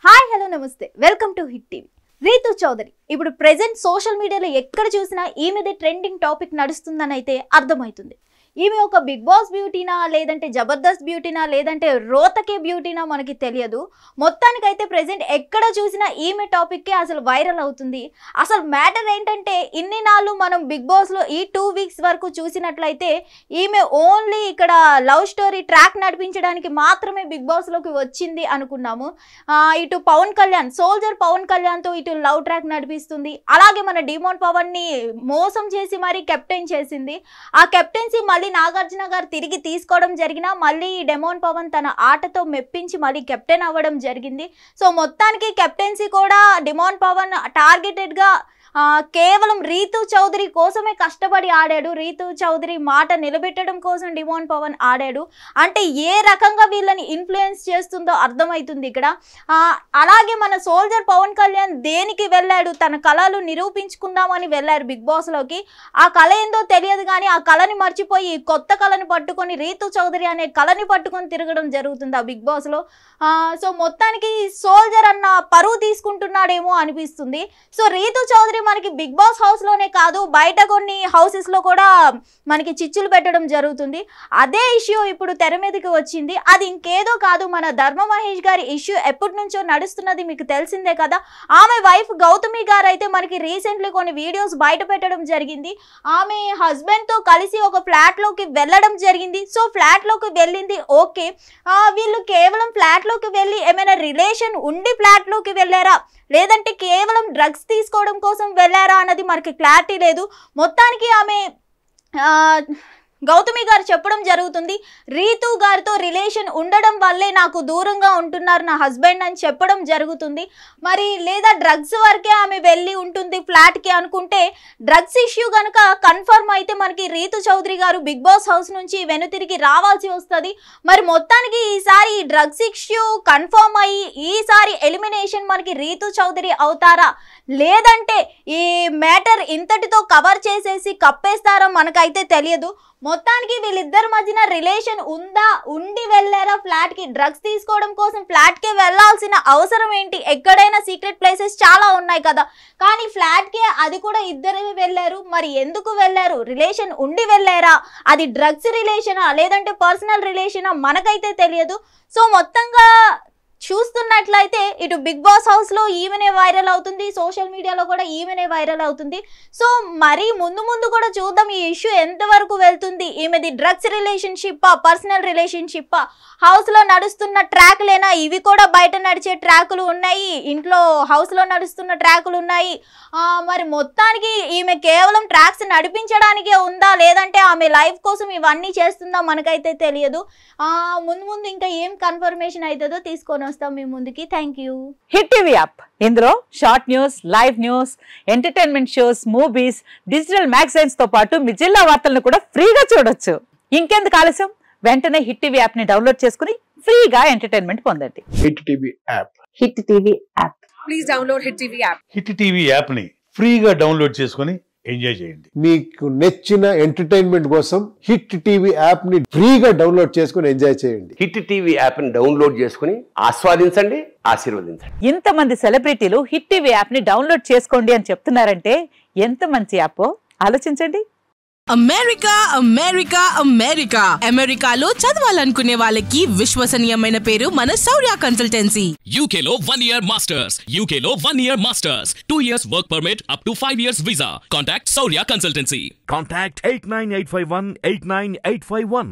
Hi hello నమస్తే welcome to Hit TV. Reethu Chowdary ఇప్పుడు present social మీడియాలో ఎక్కడ చూసినా ఈమెదే ట్రెండింగ్ టాపిక్ నడుస్తుందని అయితే అర్థమవుతుంది. ఈమె ఒక బిగ్ బాస్ బ్యూటీనా లేదంటే జబర్దస్త్ బ్యూటీనా లేదంటే రోతకే బ్యూటీనా మనకి తెలియదు. మొత్తానికైతే ప్రెజెంట్ ఎక్కడ చూసినా ఈమె టాపిక్కే అసలు వైరల్ అవుతుంది. అసలు మ్యాటర్ ఏంటంటే ఇన్ని నాళ్ళు మనం బిగ్ బాస్లో ఈ 2 వీక్స్ వరకు చూసినట్లయితే ఈమె ఓన్లీ ఇక్కడ లవ్ స్టోరీ ట్రాక్ నడిపించడానికి మాత్రమే బిగ్ బాస్లోకి వచ్చింది అనుకున్నాము. ఇటు పవన్ కళ్యాణ్ సోల్జర్ పవన్ కళ్యాణ్తో ఇటు లవ్ ట్రాక్ నడిపిస్తుంది. అలాగే మన డిమోన్ పవన్ని మోసం చేసి మరీ కెప్టెన్ చేసింది. ఆ కెప్టెన్సీ మళ్ళీ నాగార్జున గారు తిరిగి తీసుకోవడం జరిగినా మళ్ళీ డెమోన్ పవన్ తన ఆటతో మెప్పించి మళ్ళీ కెప్టెన్ అవ్వడం జరిగింది. సో మొత్తానికి కెప్టెన్సీ కూడా డిమోన్ పవన్ టార్గెటెడ్గా కేవలం రీతు చౌదరి కోసమే కష్టపడి ఆడాడు. రీతు చౌదరి మాట నిలబెట్టడం కోసం డిమోన్ పవన్ ఆడాడు. అంటే ఏ రకంగా వీళ్ళని ఇన్ఫ్లుయెన్స్ చేస్తుందో అర్థమవుతుంది ఇక్కడ. అలాగే మన సోల్జర్ పవన్ కళ్యాణ్ దేనికి వెళ్ళాడు, తన కళలు నిరూపించుకుందామని వెళ్ళాడు బిగ్ బాస్లోకి. ఆ కళ ఏందో తెలియదు కానీ ఆ కళని మర్చిపోయి కొత్త కళని పట్టుకొని రీతు చౌదరి అనే కళని పట్టుకొని తిరగడం జరుగుతుంది ఆ బిగ్ బాస్లో. సో మొత్తానికి సోల్జర్ అన్న పరువు తీసుకుంటున్నాడేమో అనిపిస్తుంది. సో రీతు చౌదరి మనకి బిగ్ బాస్ హౌస్లోనే కాదు బయట కొన్ని హౌసెస్లో కూడా మనకి చిచ్చులు పెట్టడం జరుగుతుంది. అదే ఇష్యూ ఇప్పుడు తెర మీదకి వచ్చింది. అది ఇంకేదో కాదు, మన ధర్మ మహేష్ గారి ఇష్యూ ఎప్పటి నుంచో నడుస్తున్నది మీకు తెలిసిందే కదా. ఆమె వైఫ్ గౌతమి గారు అయితే మనకి రీసెంట్లీ కొన్ని వీడియోస్ బయట పెట్టడం జరిగింది. ఆమె హస్బెండ్తో కలిసి ఒక ఫ్లాట్లోకి వెళ్ళడం జరిగింది. సో ఫ్లాట్లోకి వెళ్ళింది ఓకే, వీళ్ళు కేవలం ఫ్లాట్లోకి వెళ్ళి ఏమైనా రిలేషన్ ఉండి ఫ్లాట్లోకి వెళ్ళారా లేదంటే కేవలం డ్రగ్స్ తీసుకోవడం కోసం వెళ్ళారా అన్నది మనకి క్లారిటీ లేదు. మొత్తానికి ఆమె గౌతమి గారు చెప్పడం జరుగుతుంది, రీతు గారితో రిలేషన్ ఉండడం వల్లే నాకు దూరంగా ఉంటున్నారు నా హస్బెండ్ అని చెప్పడం జరుగుతుంది. మరి లేదా డ్రగ్స్ వరకే ఆమె వెళ్ళి ఉంటుంది ఫ్లాట్కి అనుకుంటే డ్రగ్స్ ఇష్యూ కనుక కన్ఫర్మ్ అయితే మనకి రీతు చౌదరి గారు బిగ్ బాస్ హౌస్ నుంచి వెనుతిరిగి రావాల్సి వస్తుంది. మరి మొత్తానికి ఈసారి ఈ డ్రగ్స్ ఇష్యూ కన్ఫర్మ్ అయ్యి ఈసారి ఎలిమినేషన్ మనకి రీతు చౌదరి అవుతారా లేదంటే ఈ మ్యాటర్ ఇంతటితో కవర్ చేసేసి కప్పేస్తారో మనకైతే తెలియదు. మొత్తానికి వీళ్ళిద్దరి మధ్యన రిలేషన్ ఉందా, ఉండి వెళ్ళారా ఫ్లాట్కి, డ్రగ్స్ తీసుకోవడం కోసం ఫ్లాట్కి వెళ్ళాల్సిన అవసరం ఏంటి? ఎక్కడైనా సీక్రెట్ ప్లేసెస్ చాలా ఉన్నాయి కదా, కానీ ఫ్లాట్కే అది కూడా ఇద్దరు వెళ్ళారు. మరి ఎందుకు వెళ్ళారు? రిలేషన్ ఉండి వెళ్ళారా, అది డ్రగ్స్ రిలేషనా లేదంటే పర్సనల్ రిలేషనా మనకైతే తెలియదు. సో మొత్తంగా చూస్తున్నట్లయితే ఇటు బిగ్ బాస్ హౌస్లో ఈమెనే వైరల్ అవుతుంది, సోషల్ మీడియాలో కూడా ఈమెనే వైరల్ అవుతుంది. సో మరి ముందు కూడా చూద్దాం ఈ ఇష్యూ ఎంతవరకు వెళ్తుంది. ఈమెది డ్రగ్స్ రిలేషన్షిప్పా పర్సనల్ రిలేషన్షిప్పా, హౌస్లో నడుస్తున్న ట్రాక్లేనా, ఇవి కూడా బయట నడిచే ట్రాకులు ఉన్నాయి, ఇంట్లో హౌస్లో నడుస్తున్న ట్రాకులు ఉన్నాయి. మరి మొత్తానికి ఈమె కేవలం ట్రాక్స్ నడిపించడానికే ఉందా లేదంటే ఆమె లైఫ్ కోసం ఇవన్నీ చేస్తుందా మనకైతే తెలియదు. ముందు ఇంకా ఏం కన్ఫర్మేషన్ అవుతుందో తీసుకొని వస్తాం మీ ముందుకి. Thank you. Hit TV app ఇందులో short news, live news, entertainment shows, movies, digital magazines తో పాటు మీ జిల్లా వార్తలను కూడా ఫ్రీగా చూడొచ్చు. ఇంకెందుకు ఆలస్యం, వెంటనే హిట్ టీవీ యాప్ ని డౌన్లోడ్ చేసుకుని ఫ్రీగా ఎంటర్టైన్మెంట్ పొందండి. Hit TV app. Hit TV app. Please download hit TV app. Hit TV app ని ఫ్రీగా డౌన్లోడ్ చేసుకుని ఎంజాయ్ చేయండి. మీకు నచ్చిన ఎంటర్టైన్మెంట్ కోసం హిట్ టీవీ యాప్ ని ఫ్రీగా డౌన్లోడ్ చేసుకుని ఎంజాయ్ చేయండి. హిట్ టీవీ యాప్ ని డౌన్లోడ్ చేసుకుని ఆస్వాదించండి, ఆశీర్వదించండి. ఇంతమంది సెలబ్రిటీలు హిట్ టీవీ యాప్ ని డౌన్లోడ్ చేసుకోండి అని చెప్తున్నారంటే ఎంత మంచి యాప్ ఆలోచించండి. అమెరికా అమెరికా అమెరికా అమెరికాలో చదవాలనుకునే వాళ్ళకి విశ్వసనీయమైన పేరు మన శౌర్య కన్సల్టెన్సీ. UK లో 1 year masters, UK లో 1 year masters, 2 years work permit up to 5 years visa. Contact Saurya Consultancy. Contact 89851 89851.